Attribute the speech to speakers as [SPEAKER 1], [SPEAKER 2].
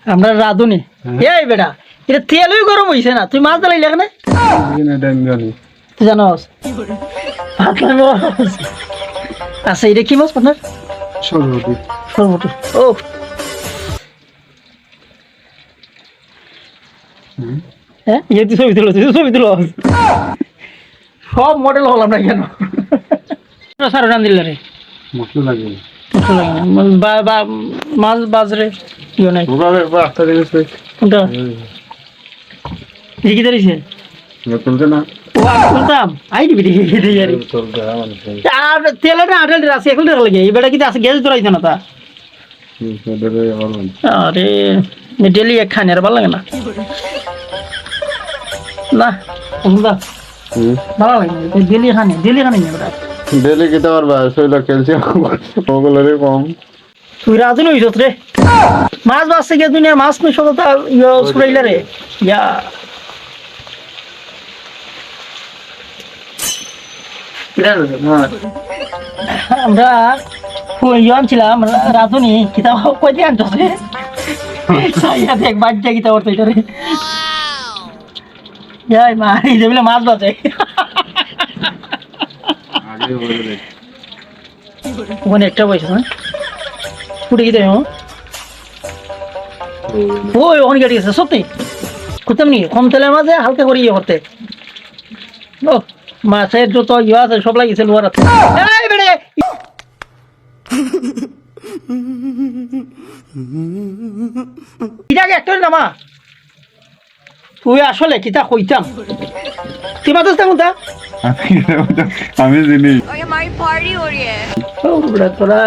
[SPEAKER 1] আমরা রাঁধুনি এই বেটা এটা তেলই গরম হইছে না তুই মাছ জ্বালাইলি এখানে তুই জানোস আচ্ছা এটা কি মাছ আপনার সরবটি ও হ্যাঁ ইয়ে তুই ছবি তুলো সব মডেল হলাম না কেন সারো রান দিল রে
[SPEAKER 2] মশলা লাগে
[SPEAKER 1] মাছ বাজরে ইয়ে নাই কোনটা কি দাঁড়িয়েছে
[SPEAKER 2] চলছে না
[SPEAKER 1] বলতাম আই দিবি আর তেলের না আটেল আছে এখন লাগে এই বেটা কিন্তু আছে গ্যাস ধরাইছে না তা আরে ডেলি এক খানি আর ভালো লাগে না না ভালো লাগে ডেলি খানি বেটা
[SPEAKER 2] ডেলি খেতে পারবা শরীরে ক্যালসিয়াম ওগুলোরে কম
[SPEAKER 1] তুই রাজু নইছ রে মাছ বাসছে গে দুনিয়া মাছ নই সদা ইয়া সুরাইলা রে ইয়া আমরা ইয়ন ছিলাম রাধুনি কিতাব কই দিয়ে আনতো রে দেখ বাচ্চা কিতাব করতে এটা রে যাই মা এই যে মাছ বাজে ওখানে একটা বসে হ্যাঁ ফুটে গিয়ে ওই ওখানে কেটে গেছে সত্যি করতাম নি কম তেলের মাঝে হালকা করে ইয়ে করতে ও মাছের যত ইয়ে আছে সব লাগিয়েছে লোহার ইটাকে একটা নামা তুই আসলে কিতা কইতাম তুই মাতাস তেমন তা
[SPEAKER 2] আমি জানি
[SPEAKER 3] और हमारी पार्टी हो रही है
[SPEAKER 1] তোরা